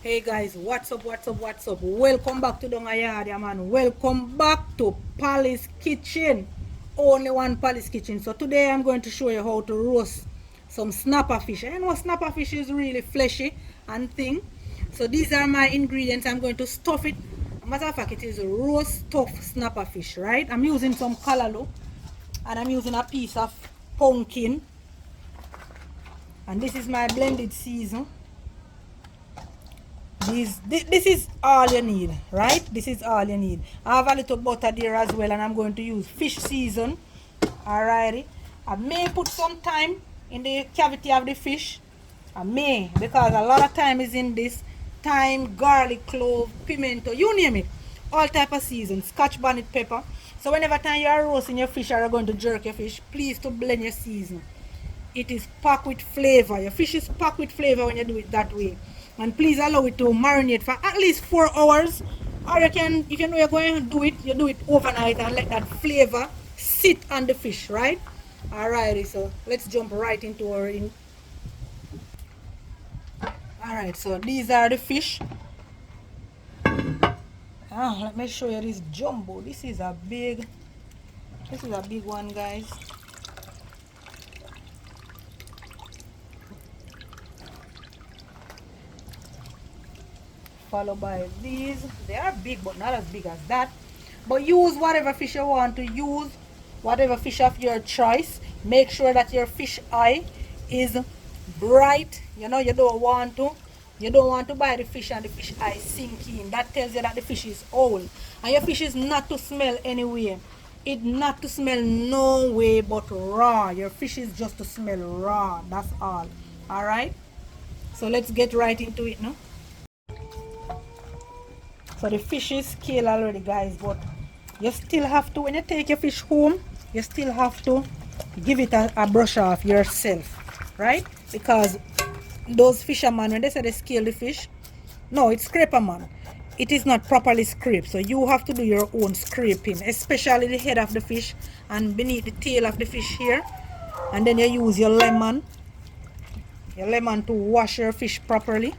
Hey guys, what's up? Welcome back to Dongayard, man. Welcome back to Palace Kitchen. Only one Palace Kitchen. So today I'm going to show you how to roast some snapper fish. I know snapper fish is really fleshy and thin. So these are my ingredients. I'm going to stuff it. Matter of fact, it is roast stuffed snapper fish, right? I'm using some Callaioo and I'm using a piece of pumpkin. And this is my blended season. This is all you need, right? This is all you need. I have a little butter there as well, and I'm going to use fish season. Alrighty. I may put some thyme in the cavity of the fish. I may, because a lot of thyme is in this. Thyme, garlic, clove, pimento, you name it. All type of season. Scotch bonnet pepper. So whenever time you are roasting your fish or you're going to jerk your fish, please to blend your season. It is packed with flavor. Your fish is packed with flavor when you do it that way. And please allow it to marinate for at least 4 hours. Or you can, if you know you're going to do it, you do it overnight and let that flavor sit on the fish, right? Alrighty, so let's jump right into our Alright, so these are the fish. Let me show you this jumbo. This is a big one, guys. Followed by these. They are big but not as big as that. But use whatever fish you want to use, whatever fish of your choice. Make sure that your fish eye is bright. You know, you don't want to buy the fish and the fish eye sink in. That tells you that the fish is old. And your fish is not to smell anyway. It not to smell no way but raw. Your fish is just to smell raw. That's all. Alright? So let's get right into it now. So the fish is scaled already, guys, but you still have to, when you take your fish home, you still have to give it a brush off yourself, right? Because those fishermen, when they say they scale the fish, no, it's scraper, man. It is not properly scraped, so you have to do your own scraping, especially the head of the fish and beneath the tail of the fish here. And then you use your lemon to wash your fish properly.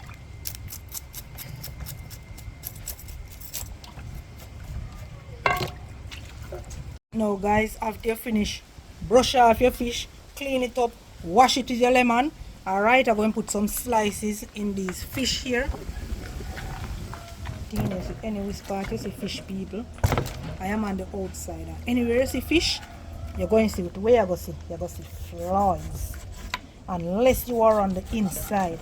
Now guys, after you finish, brush off your fish, clean it up, wash it with your lemon. Alright, I'm going to put some slices in these fish here. Any whisper you see fish, people, I am on the outside. Anywhere you see fish, you're going to see it. Where you go see? You're going to see flies. Unless you are on the inside.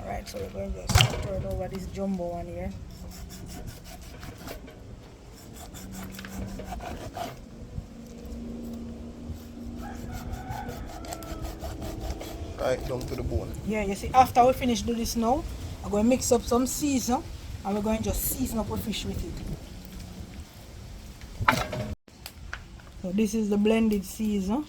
Alright, so we're going to just turn over this jumbo one here. Right down to the bone. Yeah, you see, after we finish do this now, I'm going to mix up some season and we're going to just season up the fish with it. So this is the blended season.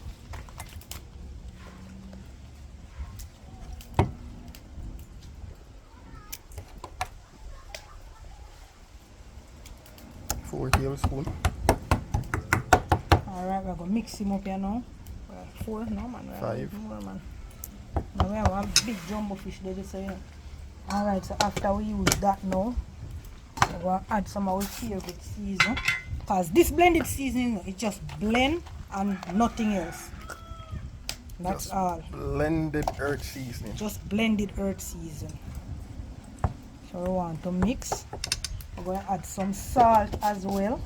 Four tablespoons. Alright, we're going to mix him up here now. 4, no man. 5. More, man. Now we have a big jumbo fish there, so yeah. Alright, so after we use that now, we're going to add some of our favorite season. Because this blended seasoning, it just blend and nothing else. That's just all. Blended earth seasoning. Just blended earth season. So we want to mix. We're going to add some salt as well.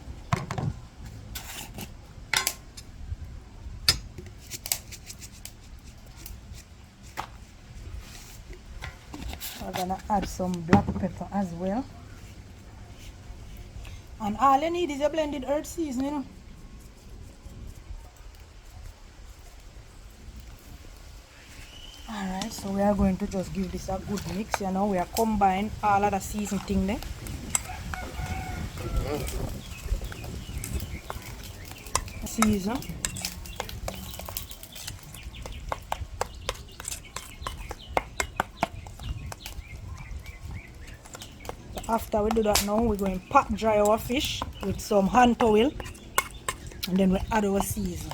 We're going to add some black pepper as well. And all you need is a blended earth seasoning. Alright, so we are going to just give this a good mix, you know. We are combine all of the season thing there. Season. So after we do that now, we're going to pat dry our fish with some hand towel. And then we add our season.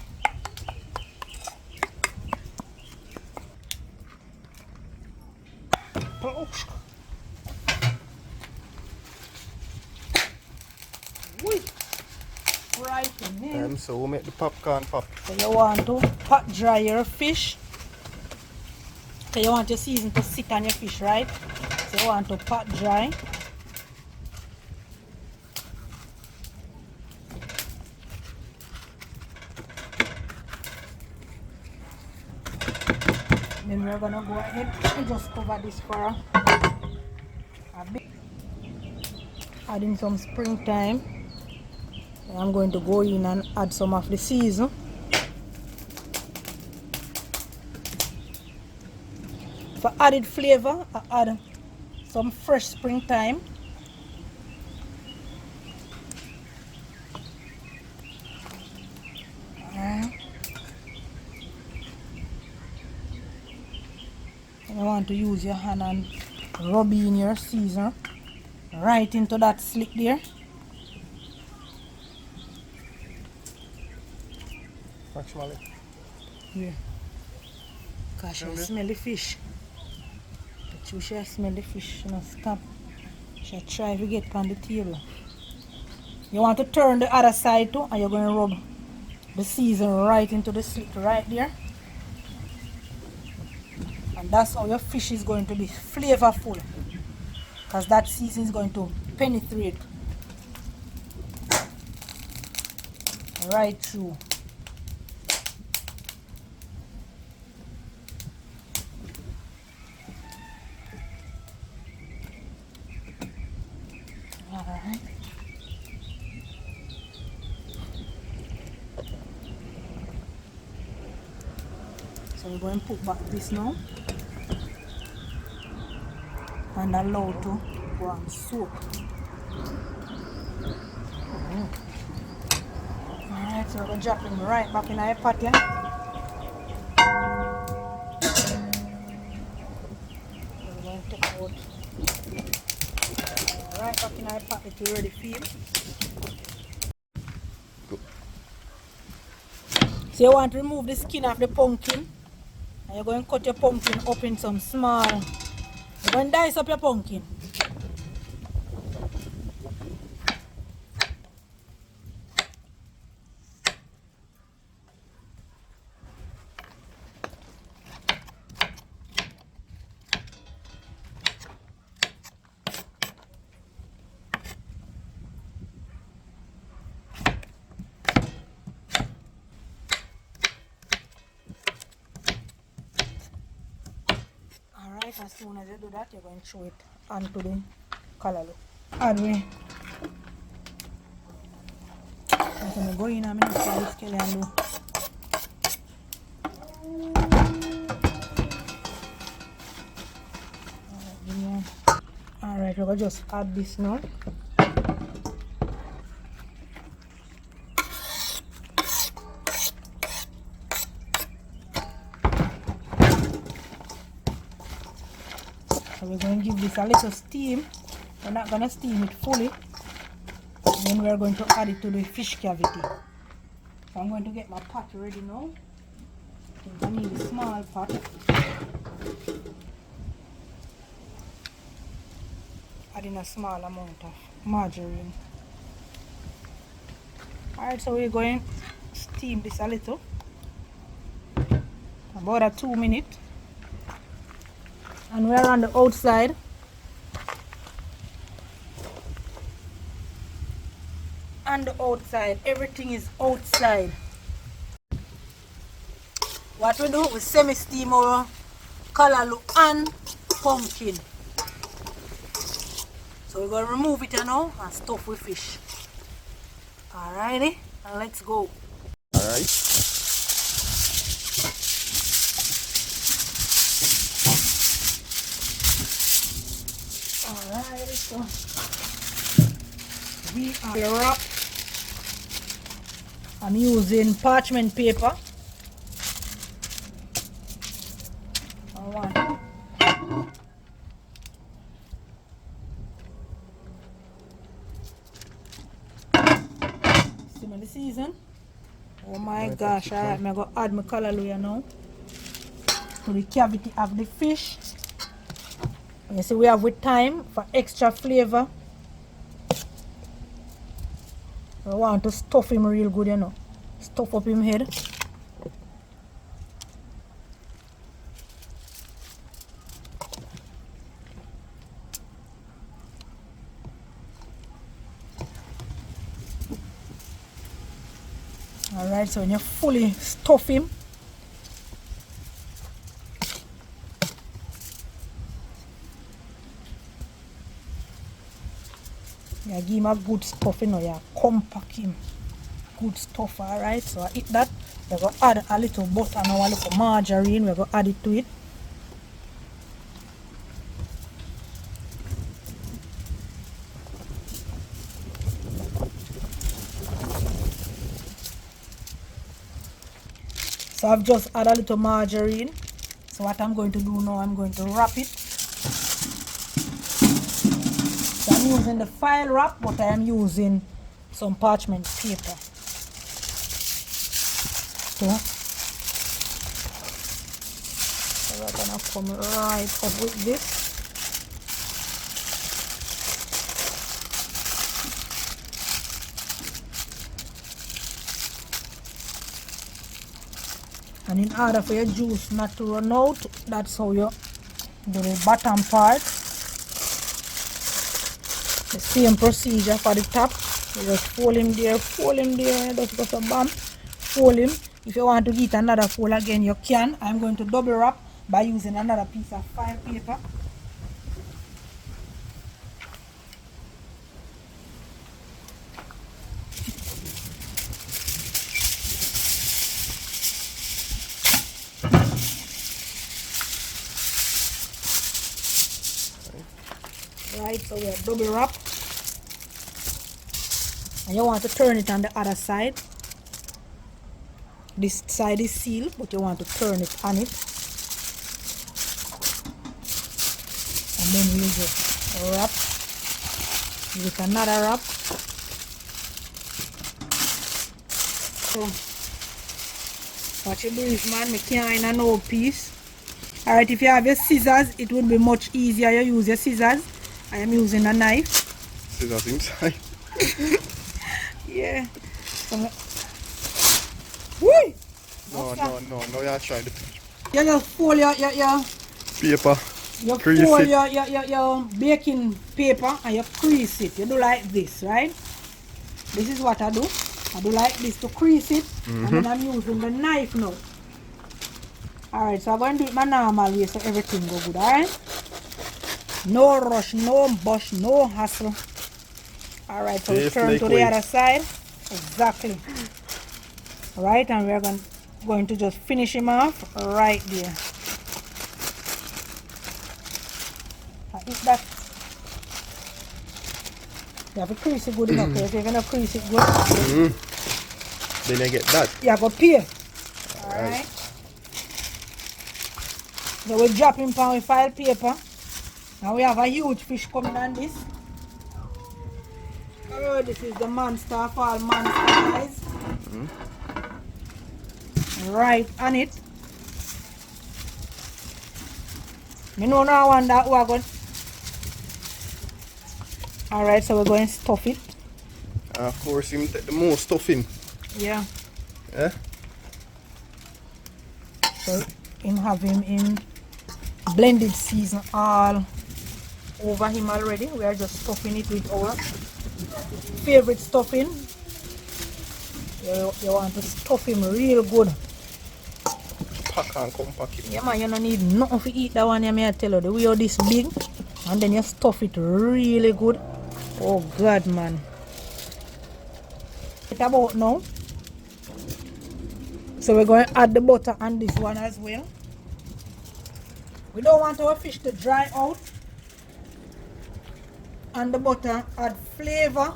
Whee. Right in here. So we'll make the popcorn pop. So you want to pot dry your fish. So you want your season to sit on your fish, right? So you want to pot dry. Then we're gonna go ahead and just cover this for a bit. Adding some springtime. I'm going to go in and add some of the season. For added flavor, I add some fresh springtime. And you want to use your hand and rub in your season right into that slick there. Actually. Yeah. Cause you smell the fish. But you should smell the fish, you know, stop. Should try to get on the table. You want to turn the other side too, and you're going to rub the season right into the slick right there. And that's how your fish is going to be flavorful. Because that season is going to penetrate right through. Alright. So we're going to put back this now and allow to go and soak. Alright, so we're going to drop him right back in our pot here. We're going to take out right back in our pot that you already feel. So you want to remove the skin of the pumpkin. And you're going to cut your pumpkin up in some small. You're going to dice up your pumpkin. As soon as you do that, you're going to throw it onto the Callaioo. And we I'm going to go in a minute for this Callaioo. Alright, we're going to just add this now. So we're going to give this a little steam. We're not going to steam it fully. And then we're going to add it to the fish cavity. So I'm going to get my pot ready now. I need a small pot. Adding a small amount of margarine. Alright, so we're going to steam this a little. About a 2 minutes. And we're on the outside. On the outside, everything is outside. What we do, we semi-steam our Callaioo and pumpkin. So we're going to remove it now and stuff with fish. Alrighty, and let's go. Alright. Alright, so we are wrap. I'm using parchment paper. Simmer the season. Oh my gosh, alright, I'm going to add my Callaioo now to the cavity of the fish. You see, we have with thyme for extra flavor. We want to stuff him real good, you know. Stuff up him head. Alright, so when you fully stuff him, you give him a good stuff, you know, you compact him. Good stuff, alright. So I eat that. We're going to add a little butter now, a little margarine. We're going to add it to it. So I've just added a little margarine. So what I'm going to do now, I'm going to wrap it. So I'm using the file wrap, but I am using some parchment paper. So we're gonna come right up with this. And in order for your juice not to run out, that's how you do the bottom part. The same procedure for the top. You just fold him there, just go to bam, fold him. If you want to get another fold again, you can. I'm going to double wrap by using another piece of file paper. Right, so we have double wrap. And you want to turn it on the other side. This side is sealed, but you want to turn it on it. And then we'll just wrap with another wrap. So, what you do is, man, I can't in no piece. Alright, if you have your scissors, it would be much easier. You use your scissors. I am using a knife. Scissors inside. Yeah. Whee! No, you're trying to You just fold your paper. you Crease fold it. your baking paper and you crease it. You do like this, right? This is what I do. I do like this to crease it, and then I'm using the knife now. Alright, so I'm going to do it my normal way so everything go good, alright? No rush, no bush, no hassle. Alright, so we Yes, turn like to the weight. other side. Exactly. Right, and we're going to just finish him off right there. If that, you have to crease it good enough. If you're going to crease it good, Then I get that. you go pay. Alright. So we drop him on with file paper. Now we have a huge fish coming on this. Oh, this is the monster of all monsters, guys. Right on it. You know now one that we're going. Alright, so we're going to stuff it. Of course, him take the most stuff in. Yeah. Yeah? So him have him in blended season all over him already. We are just stuffing it with our favorite stuffing. You want to stuff him real good. Pack and come pack him. Yeah man, you don't need nothing to eat that one. I may tell you the way how this big, and then you stuff it really good. Oh God, man. It's about now. So we're going to add the butter on this one as well. We don't want our fish to dry out, and the butter add flavor.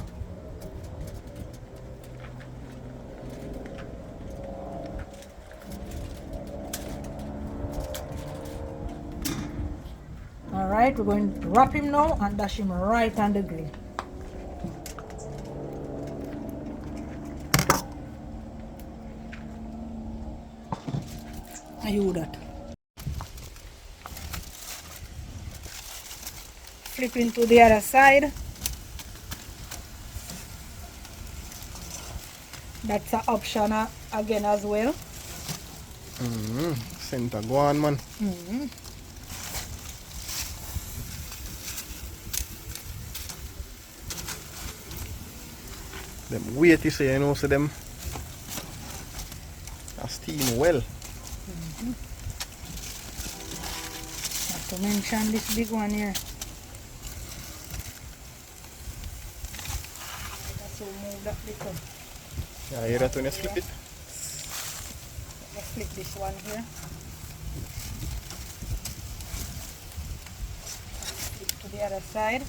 Alright, we're going to wrap him now and dash him right on the grill. I do that. flipping to the other side. That's an option again as well. Center go on, man. Them weighty, so you know, so them a steam well. Not to mention this big one here. So move that little. Yeah, you that when you flip it? Let's flip this one here. Flip to the other side.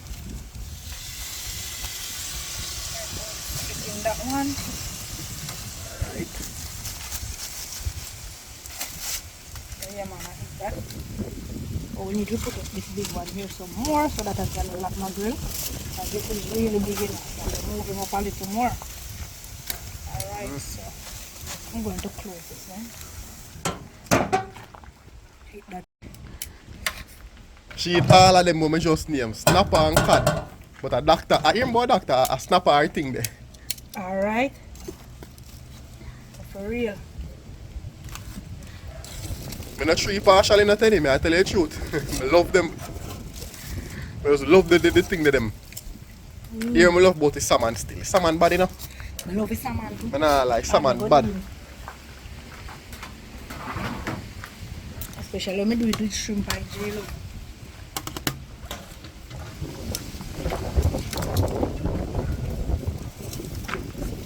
Flipping that one. Right. Yeah, man, I think that. Oh, we need to put this big one here some more so that I can lock my grill. And this is really big enough. So we're moving up a little more. Alright, so I'm going to close this one. Hit that. She eat all of them women just name snapper and cat. But a doctor, I hear about a doctor, a snapper I think there. Alright. For real. I'm not sure partial in a tell me, I tell you the truth. I love them. I just love the thing to them. Here I love about the salmon still. Salmon bad enough. I love the salmon too. I nah like salmon bad. Especially when I do it with shrimp and jello.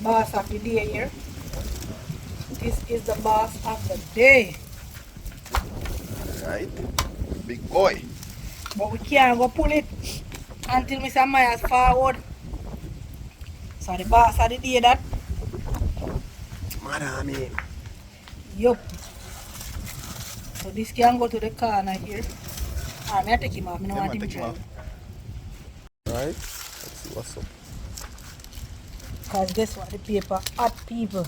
Boss of the day here. This is the boss of the day. Right. Big boy. But we can't go pull it until Mr. Myers forward. So the boss of the day that. Madam. Yup. So this can go to the corner here. I may take him off. I don't want him to drive. Right. Let's see what's up. Because guess what? The paper hot people.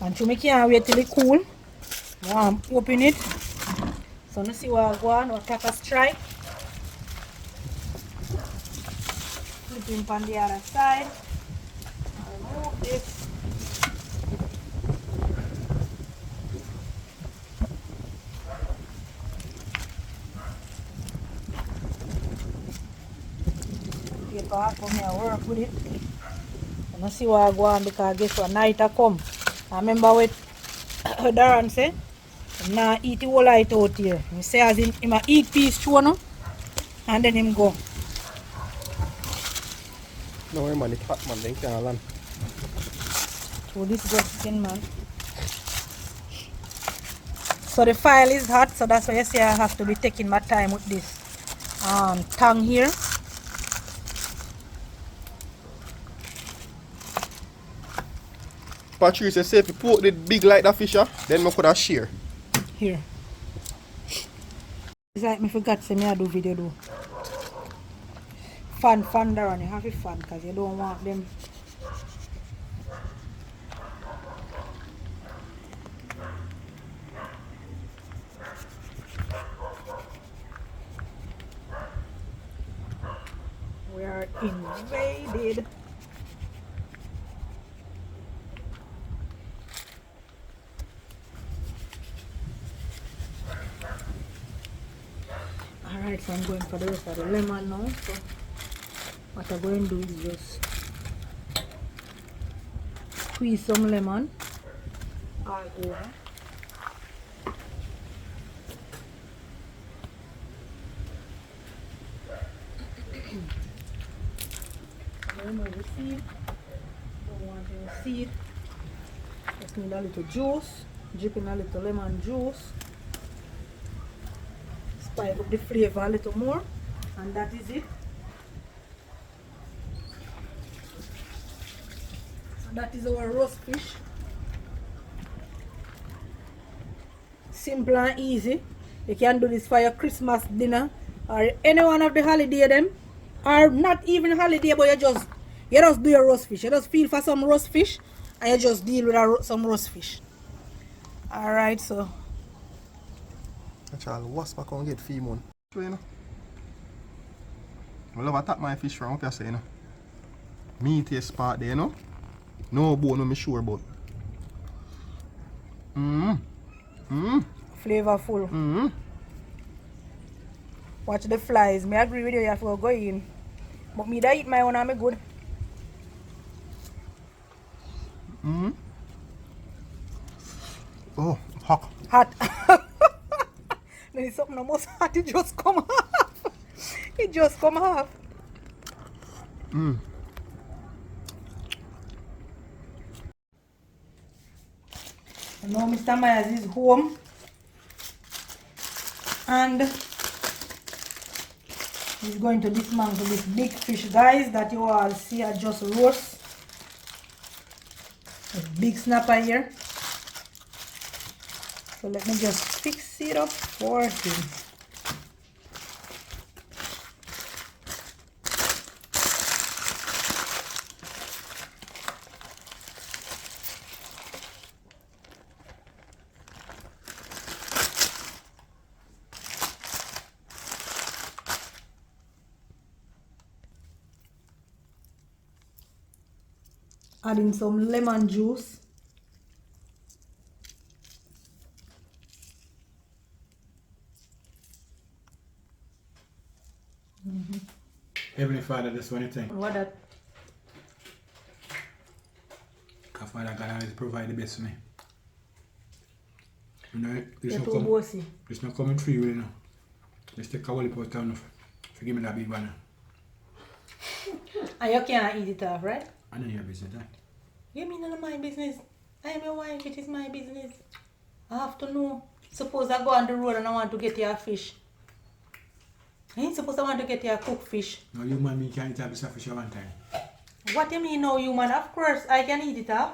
And to make can't wait till it cool. Now I'm open it. So let's see what I go on or take a strike. Flipping on the other side. Remove this. Paper hot for me, I work with it. And let's see what I go on because guess what? Night I come. I remember what Darren said. I'm not eat the whole light out here. He say as him a eat piece too, no? And then him go. No worry man, it's hot man, then can't land. So this just skin man. So the file is hot, so that's why you see I have to be taking my time with this tongue here. Patricia say if you put it big like that fish, then we could have share. Here. It's like me forgot to say me I do video though. Fan Darren, you have a fan because you don't want them. We are invaded. Alright, so I'm going for the rest of the lemon now. So what I'm going to do is just squeeze some lemon all over. Remove the seed. Don't want any seed. Just need a little juice. Dripping a little lemon juice. Spice up the flavor a little more. And that is it. So that is our roast fish. Simple and easy. You can do this for your Christmas dinner or any one of the holiday them. Or not even holiday, but you just do your roast fish. You just feel for some roast fish and you just deal with some roast fish. Alright, so Natural wasp I can't get female. So, you know. I love attack my fish from up here, say, you know. Meatiest part there, you know. No bone, I'm sure about. Flavorful. Watch the flies. Me agree with you, you have to go in. But me that eat my own and me good. Oh, hot. Hot. Then it's something almost hot, it just come off. It just come off. And now Mr. Myers is home. And he's going to dismantle this big fish, guys, that you all see are just roast. A big snapper here. So let me just fix it up for him. Adding some lemon juice. Heavenly Father, this one you think. What that? God, Father God always provide the best for me. You know, You're too bossy. it's not coming through you, you know. Just take a whole pot down. Forgive me that big one. And you can't eat it off, right? I know your business, right? You mean none of my business? I am your wife, it is my business. I have to know. Suppose I go on the road and I want to get your fish. I ain't supposed to want to get your cooked fish. No, you man, me can't eat a piece of fish at one time. What do you mean no human? Of course I can eat it off.